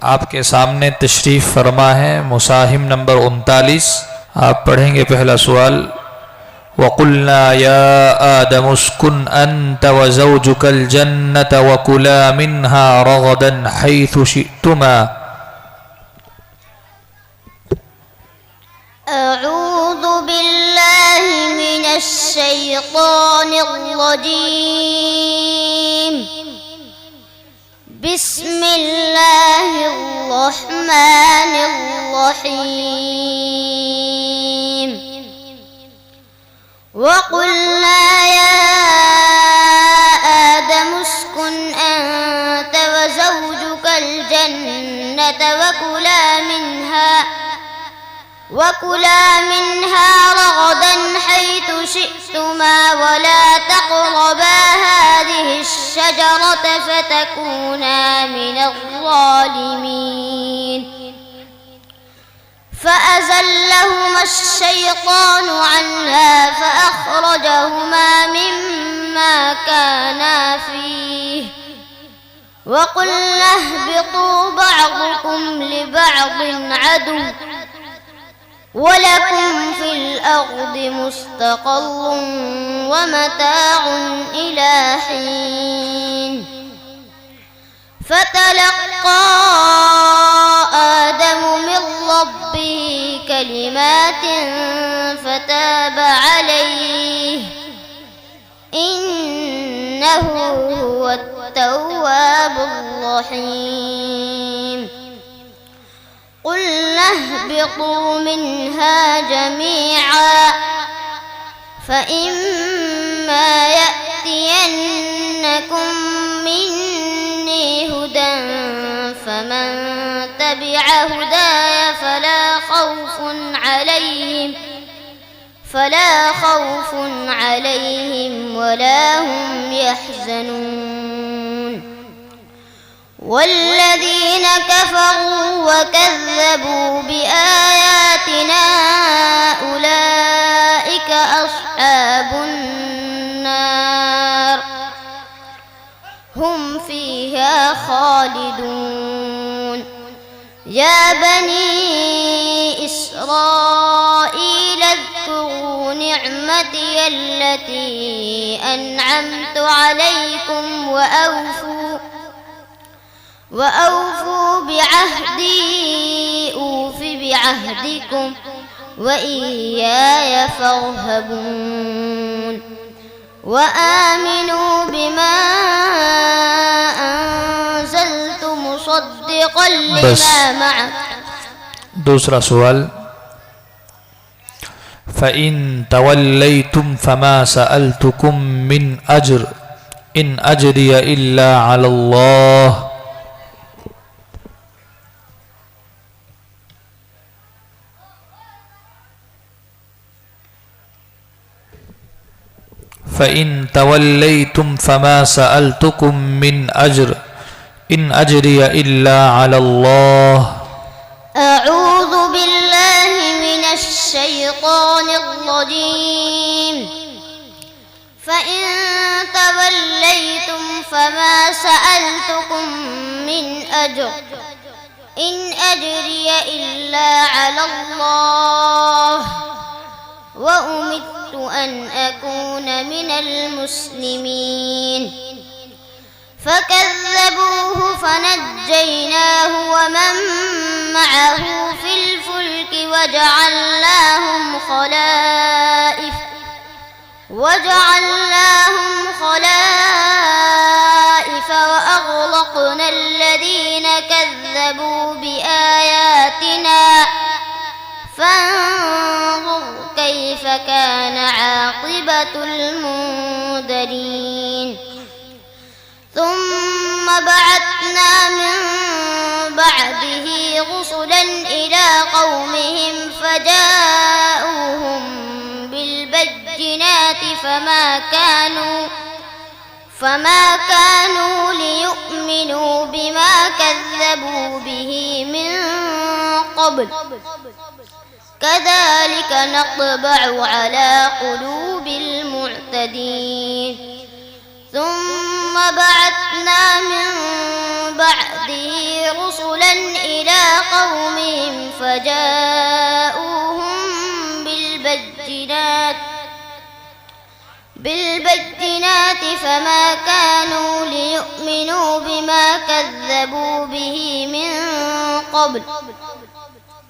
आपके सामने तशरीफ़ फरमा है मुसाहिम नंबर 39। आप पढ़ेंगे पहला सवाल। वक़ुल्ना या आदम उस्कुन अंत व ज़ौजुकल जन्नत व कुला मिन्हा रगदन हैथु शि'तुमा। अऊज़ु बिल्लाहि मिनश शैतानिर रजीम। बिस्मिल्लाहिर रहमानिर रहीम। वक़ुल्ना या आदम उस्कुन अंत व ज़ौजुकल जन्नत وكلا منها رغدا حيث شئتما ولا تقربا هذه الشجرة فتكونا من الظالمين. فأزلهما الشيطان عنها فأخرجهما مما كانا فيه وقلنا اهبطوا بعضكم لبعض عدو ولكم في الأرض مستقر ومتاع إلى حين. فتلقى آدم من ربه كلمات فتاب عليه إنه هو التواب الرحيم. قلنا اهبطوا منها جميعا فإما يأتينكم مني هدى فمن تبع هداي فلا خوف عليهم ولا هم يحزنون. والذين كفروا وكذبوا بآياتنا أولئك أصحاب النار هم فيها خالدون. يا بني إسرائيل اذكروا نعمتي التي أنعمت عليكم وأوفوا بعهدي أوف بعهدكم وإياي فارهبون. وآمنوا بما أنزلت مصدقا لما معكم. दूसरा सवाल। फ़इन तवल्लैतुम फ़मा सअल्तुकुम मिन अज्र इन अज्रिय इल्ला अलल्लाह। फ़इन तवल्लैतुम फ़मा सअल्तुकुम मिन अज्र इन अज्रिय इल्ला अलल्लाह। أعوذ بالله من الشيطان الرجيم. فإن توليتم فما سألتكم من أجر إن أجري إلا على الله وأمرت أن أكون من المسلمين. فكذبوه فنجيناه ومن معه في الفلك وجعلناهم خلائف وأغرقنا الذين كذبوا بآياتنا فانظر كيف كان عاقبة المنذرين. ثم بعثنا من بعده رسلا إلى قومهم فجاءوهم بالبينات فما كانوا ليؤمنوا بما كذبوا به من قبل كذلك نطبع على قلوب المعتدين. ثم بعثنا من بعده رسلا إلى قومهم فجاءوهم بالبينات فما كانوا ليؤمنوا بما كذبوا به من قبل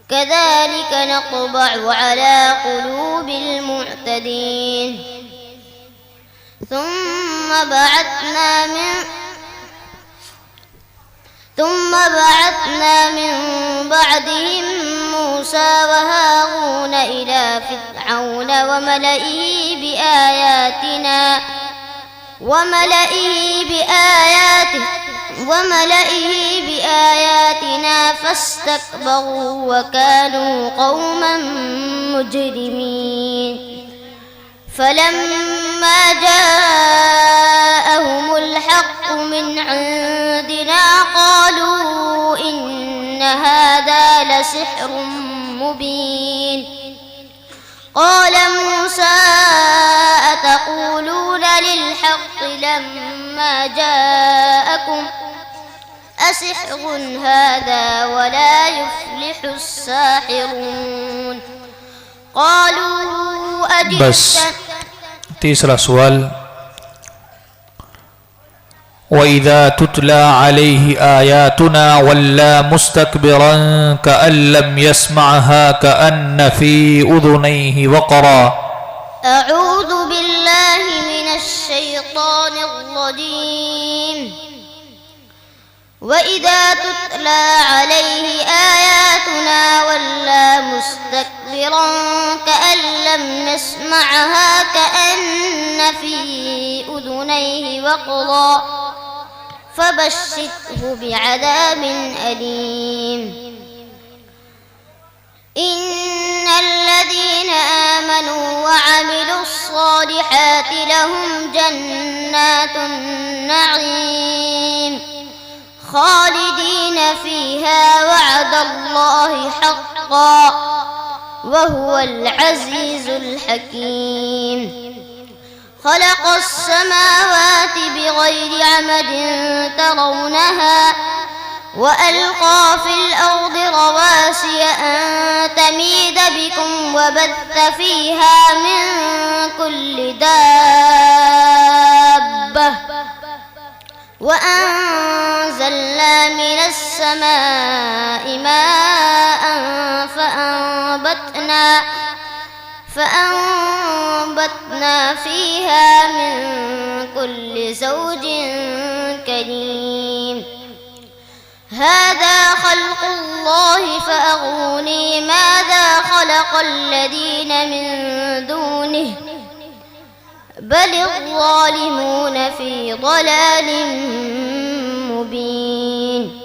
كذلك نطبع على قلوب المعتدين ثم بعثنا من بعدهم موسى وهارون إلى فرعون وملئه بآياتنا فاستكبروا وكانوا قوما مجرمين فلما جاءهم الحق من عندنا قالوا إن هذا لسحر مبين قال موسى أتقولون للحق لما جاءكم أسحر هذا ولا يفلح الساحرون قالوا बस तीसरा सवाल وإذا تتلى عليه آياتنا ولى مستكبرا كأن لم يسمعها كأن في أذنيه وقرا أعوذ بالله من الشيطان الرجيم وإذا تتلى عليه آياتنا ولى مستكبرا كأن لم يسمعها كأن في أذنيه وقرا فبشره بعذاب أليم إن الذين آمنوا وعملوا الصالحات لهم جنات النعيم خالدين فيها وعد الله حقا وهو العزيز الحكيم خلق السماوات بغير عمد ترونها وألقى في الأرض رواسي أن تميد بكم وبث فيها من كل دابة وأنزلنا من السماء ماء فأنبتنا فيها من كل زوج كريم هذا خلق الله فأروني ماذا خلق الذين من دونه بل الظالمون في ضلال مبين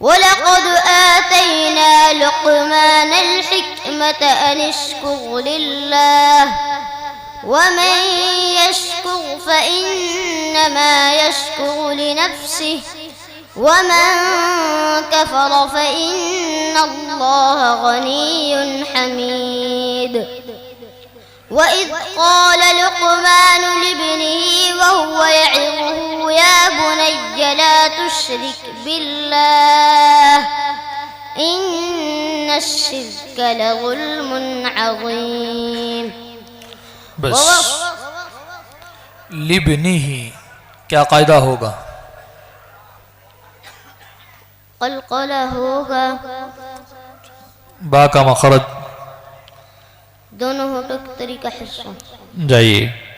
ولقد آتينا لقمان الحكمة أن اشكر لله ومن يشكر فإنما يشكر لنفسه ومن كفر فإن الله غني حميد وإذ قال لقمان لابنه وهو يعظه يا بني لا تشرك بالله إن الشرك لظلم عظيم बस लिबनिही क्या कायदा होगा कलकला होगा बा का मखरज दोनों होठों का तरीका हिस्सा जाइए